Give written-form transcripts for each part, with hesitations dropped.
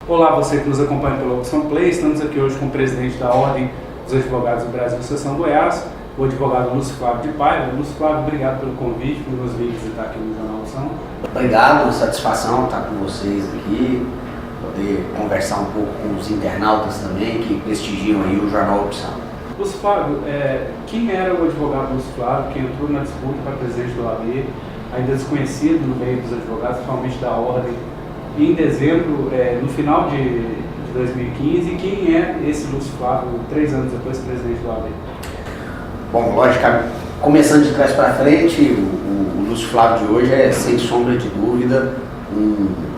Olá, você que nos acompanha pela Opção Play. Estamos aqui hoje com o presidente da Ordem dos Advogados do Brasil, Seção Goiás, o advogado Lúcio Flávio de Paiva. Lúcio Flávio, obrigado pelo convite, por nos vir visitar aqui no Jornal Opção. Obrigado, satisfação estar com vocês aqui, poder conversar um pouco com os internautas também que prestigiam aí o Jornal Opção. Lúcio Flávio, quem era o advogado Lúcio Flávio que entrou na disputa para presidente do OAB, ainda desconhecido no meio dos advogados, principalmente da Ordem, em dezembro, no final de 2015, e quem é esse Lúcio Flávio, 3 anos depois, presidente do OAB? Bom, logicamente, começando de trás para frente, o Lúcio Flávio de hoje é, sem sombra de dúvida,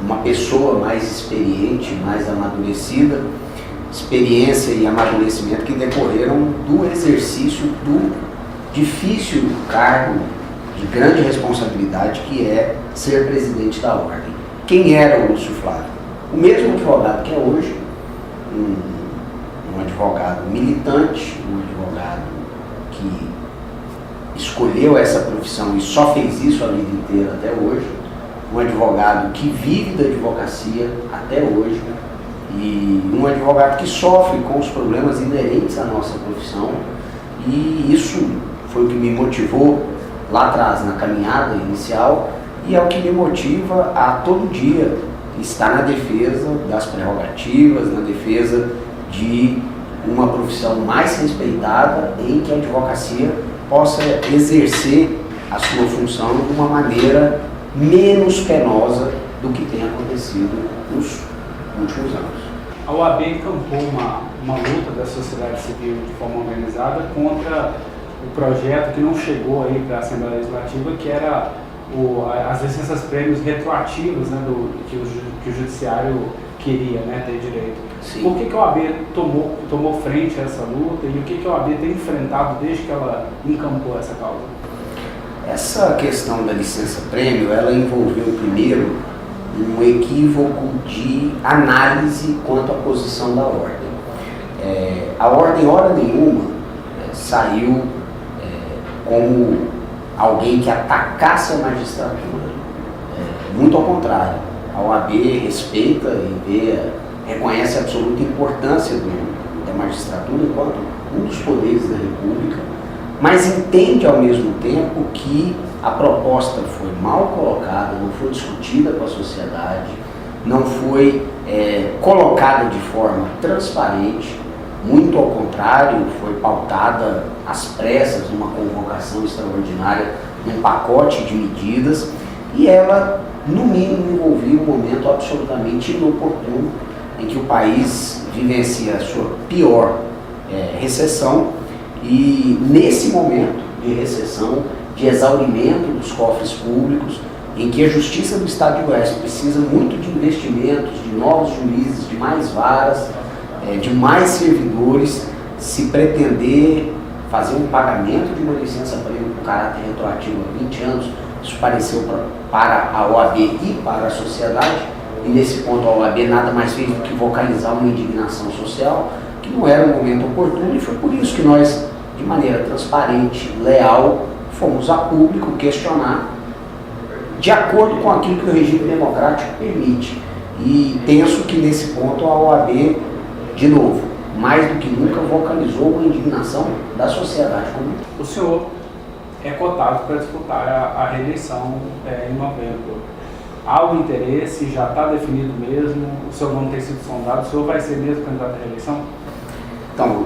uma pessoa mais experiente, mais amadurecida, experiência e amadurecimento que decorreram do exercício do difícil cargo de grande responsabilidade que é ser presidente da Ordem. Quem era o Lúcio Flávio? O mesmo advogado que é hoje, um advogado militante, um advogado que escolheu essa profissão e só fez isso a vida inteira até hoje, um advogado que vive da advocacia até hoje e um advogado que sofre com os problemas inerentes à nossa profissão, e isso foi o que me motivou lá atrás na caminhada inicial e é o que me motiva a todo dia estar na defesa das prerrogativas, na defesa de uma profissão mais respeitada, em que a advocacia possa exercer a sua função de uma maneira menos penosa do que tem acontecido nos últimos anos. A OAB encampou uma luta da sociedade civil de forma organizada contra o projeto que não chegou aí para a Assembleia Legislativa, que era as licenças-prêmios retroativas, né, que o Judiciário queria, né, ter direito. Sim. Por que a OAB tomou frente a essa luta e o que a OAB tem enfrentado desde que ela encampou essa causa? Essa questão da licença-prêmio, ela envolveu primeiro um equívoco de análise quanto à posição da Ordem. A Ordem, hora nenhuma, saiu como alguém que atacasse a magistratura. Muito ao contrário, a OAB respeita e reconhece a absoluta importância da magistratura enquanto um dos poderes da República, mas entende ao mesmo tempo que a proposta foi mal colocada, não foi discutida com a sociedade, não foi colocada de forma transparente, muito ao contrário, foi pautada às pressas, numa convocação extraordinária, num pacote de medidas, e ela, no mínimo, envolvia um momento absolutamente inoportuno, em que o país vivencia a sua pior recessão, e nesse momento de recessão, de exaurimento dos cofres públicos, em que a Justiça do Estado de Goiás precisa muito de investimentos, de novos juízes, de mais varas, de mais servidores, se pretender fazer um pagamento de uma licença-prêmio com caráter retroativo há 20 anos, isso pareceu para a OAB e para a sociedade, e nesse ponto a OAB nada mais fez do que vocalizar uma indignação social, que não era um momento oportuno, e foi por isso que nós, de maneira transparente, leal, fomos a público questionar de acordo com aquilo que o regime democrático permite. E penso que nesse ponto a OAB, de novo, mais do que nunca, vocalizou uma indignação da sociedade comum. O senhor é cotado para disputar a reeleição em novembro. Há o interesse, já está definido mesmo, o seu nome tem sido sondado, o senhor vai ser mesmo candidato à reeleição? Então,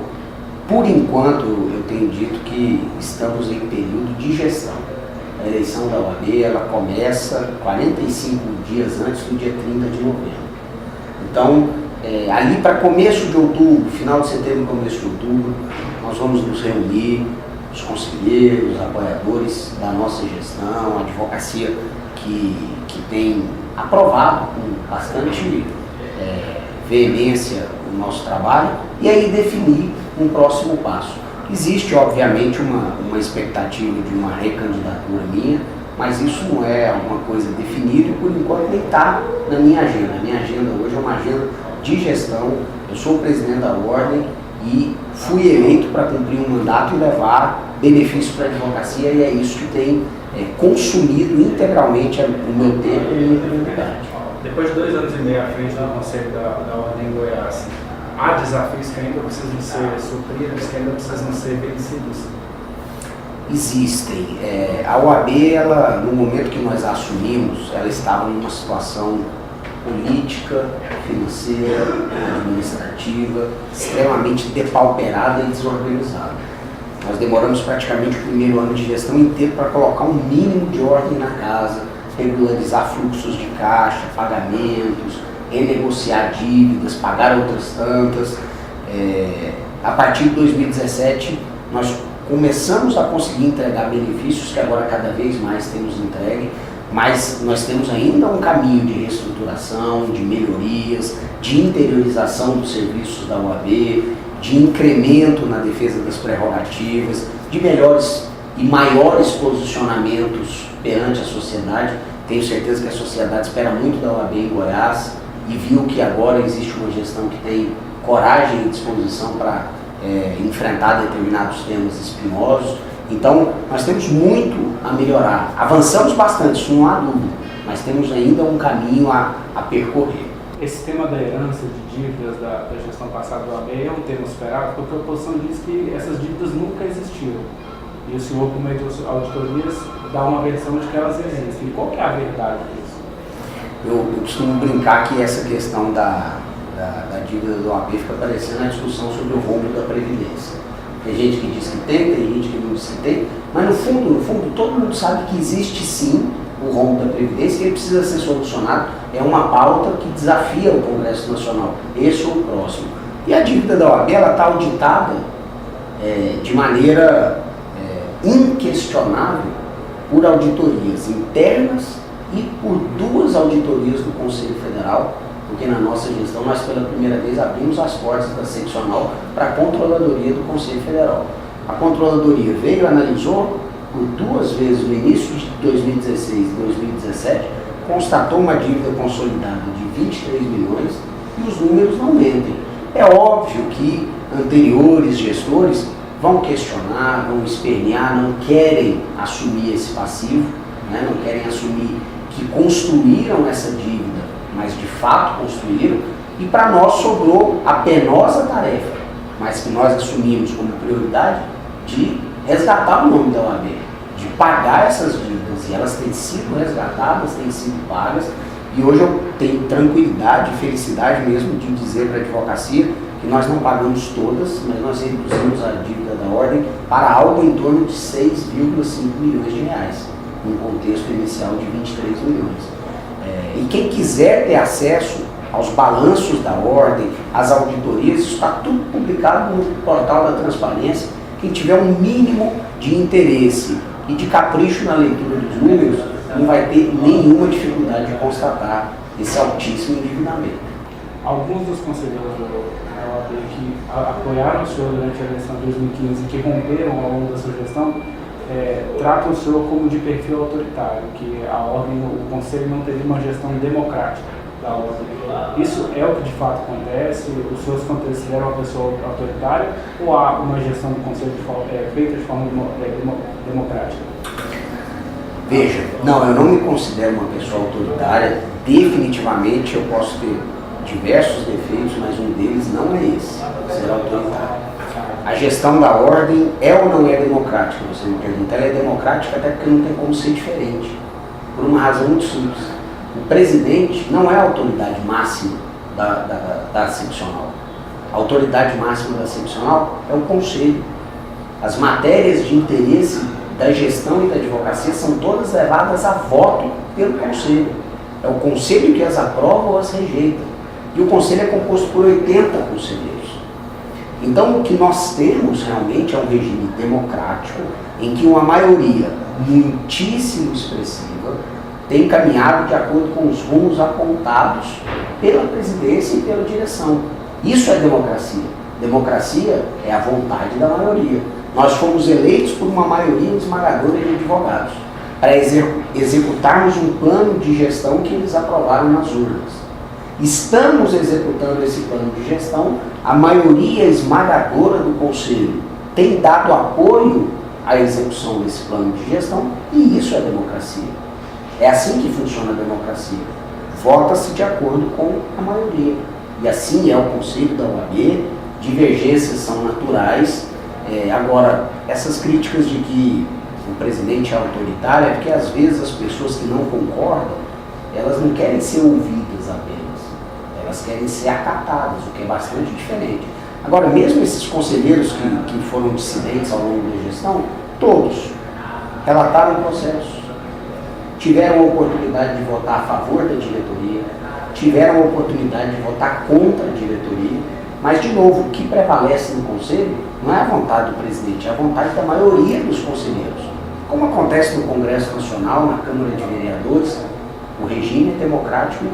por enquanto, eu tenho dito que estamos em período de gestão. A eleição da OAB, ela começa 45 dias antes do dia 30 de novembro. Então, ali para começo de outubro, final de setembro, começo de outubro, nós vamos nos reunir, os conselheiros, apoiadores da nossa gestão, a advocacia que tem aprovado com bastante veemência o nosso trabalho, e aí definir um próximo passo. Existe, obviamente, uma expectativa de uma recandidatura minha, mas isso não é alguma coisa definida e, por enquanto, nem está na minha agenda. A minha agenda hoje é uma agenda de gestão. Eu sou o presidente da Ordem e fui eleito para cumprir um mandato e levar benefícios para a advocacia, e é isso que tem consumido integralmente o meu tempo e a minha prioridade. Depois de 2 anos e meio à frente do Conselho da Ordem em Goiás, há desafios que ainda precisam ser supridos, que ainda precisam ser vencidos? Existem. A OAB, ela, no momento que nós a assumimos, ela estava numa situação política, financeira, administrativa, extremamente depauperada e desorganizada. Nós demoramos praticamente o primeiro ano de gestão inteiro para colocar um mínimo de ordem na casa, regularizar fluxos de caixa, pagamentos, renegociar dívidas, pagar outras tantas. A partir de 2017, nós começamos a conseguir entregar benefícios que agora cada vez mais temos entregue, mas nós temos ainda um caminho de reestruturação, de melhorias, de interiorização dos serviços da OAB, de incremento na defesa das prerrogativas, de melhores e maiores posicionamentos perante a sociedade. Tenho certeza que a sociedade espera muito da OAB em Goiás e viu que agora existe uma gestão que tem coragem e disposição para enfrentar determinados temas espinhosos. Então, nós temos muito a melhorar. Avançamos bastante, isso não há dúvida, mas temos ainda um caminho a percorrer. Esse tema da herança de dívidas da gestão passada do OAB é um tema esperado, porque a oposição diz que essas dívidas nunca existiram. E o senhor, por meio de auditorias, dá uma versão de que elas existem. Qual que é a verdade disso? Eu costumo brincar que essa questão da dívida do OAB fica parecendo a discussão sobre o rombo da Previdência. Tem gente que diz que tem gente que não diz que tem, mas no fundo, todo mundo sabe que existe sim o rombo da Previdência e ele precisa ser solucionado. É uma pauta que desafia o Congresso Nacional, esse ou o próximo. E a dívida da OAB está auditada de maneira inquestionável por auditorias internas e por 2 auditorias do Conselho Federal, porque na nossa gestão nós pela primeira vez abrimos as portas da seccional para a Controladoria do Conselho Federal. A Controladoria veio, analisou por 2 vezes no início de 2016 e 2017, constatou uma dívida consolidada de 23 milhões e os números não mentem. É óbvio que anteriores gestores vão questionar, vão espernear, não querem assumir esse passivo, né? Não querem assumir que construíram essa dívida, mas de fato construíram, e para nós sobrou a penosa tarefa, mas que nós assumimos como prioridade, de resgatar o nome da OAB, de pagar essas dívidas, e elas têm sido resgatadas, têm sido pagas, e hoje eu tenho tranquilidade e felicidade mesmo de dizer para a advocacia que nós não pagamos todas, mas nós reduzimos a dívida da ordem para algo em torno de 6,5 milhões de reais, num contexto inicial de 23 milhões. E quem quiser ter acesso aos balanços da ordem, às auditorias, isso está tudo publicado no portal da transparência. Quem tiver um mínimo de interesse e de capricho na leitura dos números, não vai ter nenhuma dificuldade de constatar esse altíssimo endividamento. Alguns dos conselheiros da OAB que apoiaram o senhor durante a eleição de 2015 e que romperam ao longo da sua gestão, tratam o senhor como de perfil autoritário, que a ordem, o Conselho não teria uma gestão democrática da ordem. Isso é o que de fato acontece? Os senhores consideram uma pessoa autoritária ou há uma gestão do Conselho feita de forma democrática? Veja, não, eu não me considero uma pessoa autoritária. Definitivamente eu posso ter diversos defeitos, mas um deles não é esse, ser autoritário. A gestão da ordem é ou não é democrática? Você me pergunta. Ela é democrática até porque não tem como ser diferente, por uma razão muito simples. O presidente não é a autoridade máxima da seccional. A autoridade máxima da seccional é o conselho. As matérias de interesse da gestão e da advocacia são todas levadas a voto pelo conselho. É o conselho que as aprova ou as rejeita. E o conselho é composto por 80 conselheiros. Então, o que nós temos realmente é um regime democrático em que uma maioria muitíssimo expressiva tem caminhado de acordo com os rumos apontados pela presidência e pela direção. Isso é democracia. Democracia é a vontade da maioria. Nós fomos eleitos por uma maioria esmagadora de advogados para executarmos um plano de gestão que eles aprovaram nas urnas. Estamos executando esse plano de gestão, a maioria esmagadora do Conselho tem dado apoio à execução desse plano de gestão e isso é democracia. É assim que funciona a democracia. vota-se de acordo com a maioria. E assim é o Conselho da OAB, divergências são naturais. Agora, essas críticas de que o presidente é autoritário é porque às vezes as pessoas que não concordam, elas não querem ser ouvidas apenas, elas querem ser acatadas, o que é bastante diferente. Agora, mesmo esses conselheiros que foram dissidentes ao longo da gestão, todos relataram o processo, tiveram a oportunidade de votar a favor da diretoria, tiveram a oportunidade de votar contra a diretoria, mas, de novo, o que prevalece no Conselho não é a vontade do presidente, é a vontade da maioria dos conselheiros. Como acontece no Congresso Nacional, na Câmara de Vereadores, o regime é democrático e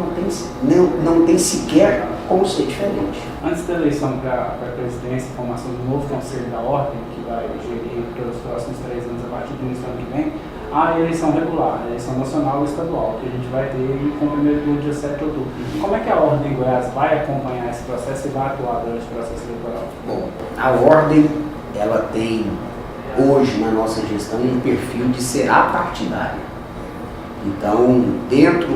não tem sequer como ser diferente. Antes da eleição para a presidência, a formação do novo Conselho da Ordem, que vai gerir pelos próximos 3 anos a partir do início do ano que vem, a eleição regular, a eleição nacional e estadual, que a gente vai ter com o primeiro turno dia 7 de outubro. Como é que a Ordem em Goiás vai acompanhar esse processo e vai atuar durante o processo eleitoral? Bom, a Ordem, ela tem hoje na nossa gestão um perfil de ser apartidária. Então, dentro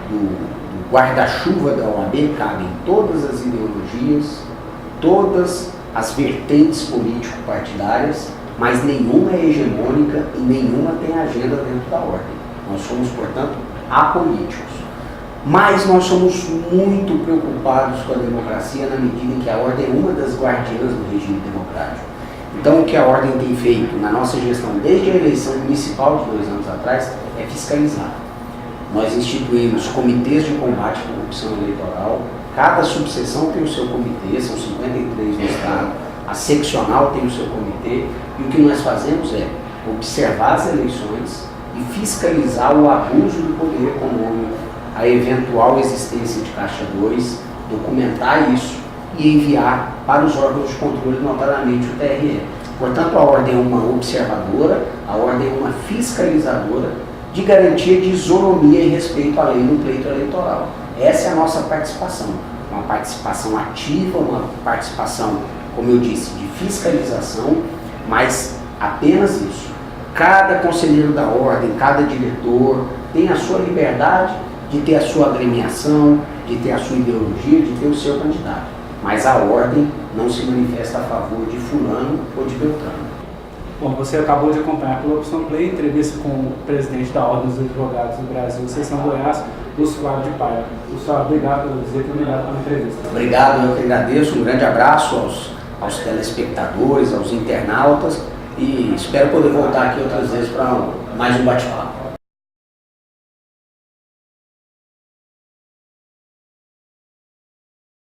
do guarda-chuva da OAB cabem todas as ideologias, todas as vertentes político-partidárias, mas nenhuma é hegemônica e nenhuma tem agenda dentro da Ordem. Nós somos, portanto, apolíticos. Mas nós somos muito preocupados com a democracia na medida em que a Ordem é uma das guardiãs do regime democrático. Então, o que a Ordem tem feito na nossa gestão desde a eleição municipal de 2 anos atrás é fiscalizar. Nós instituímos comitês de combate à corrupção eleitoral, cada subseção tem o seu comitê, são 53 no estado, a seccional tem o seu comitê, e o que nós fazemos é observar as eleições e fiscalizar o abuso do poder econômico, a eventual existência de Caixa 2, documentar isso e enviar para os órgãos de controle, notadamente o TRE. Portanto, a Ordem é uma observadora, a Ordem é uma fiscalizadora de garantia de isonomia e respeito à lei no pleito eleitoral. Essa é a nossa participação, uma participação ativa, uma participação, como eu disse, de fiscalização, mas apenas isso. Cada conselheiro da Ordem, cada diretor tem a sua liberdade de ter a sua agremiação, de ter a sua ideologia, de ter o seu candidato. Mas a Ordem não se manifesta a favor de fulano ou de beltrano. Bom, você acabou de acompanhar pela Opção Play, entrevista com o presidente da Ordem dos Advogados do Brasil, Seção Goiás, Lúcio Flávio de Paiva. Lúcio, obrigado pela visita e obrigado pela entrevista. Obrigado, eu que agradeço. Um grande abraço aos telespectadores, aos internautas, e espero poder voltar aqui outras vezes para mais um bate-papo.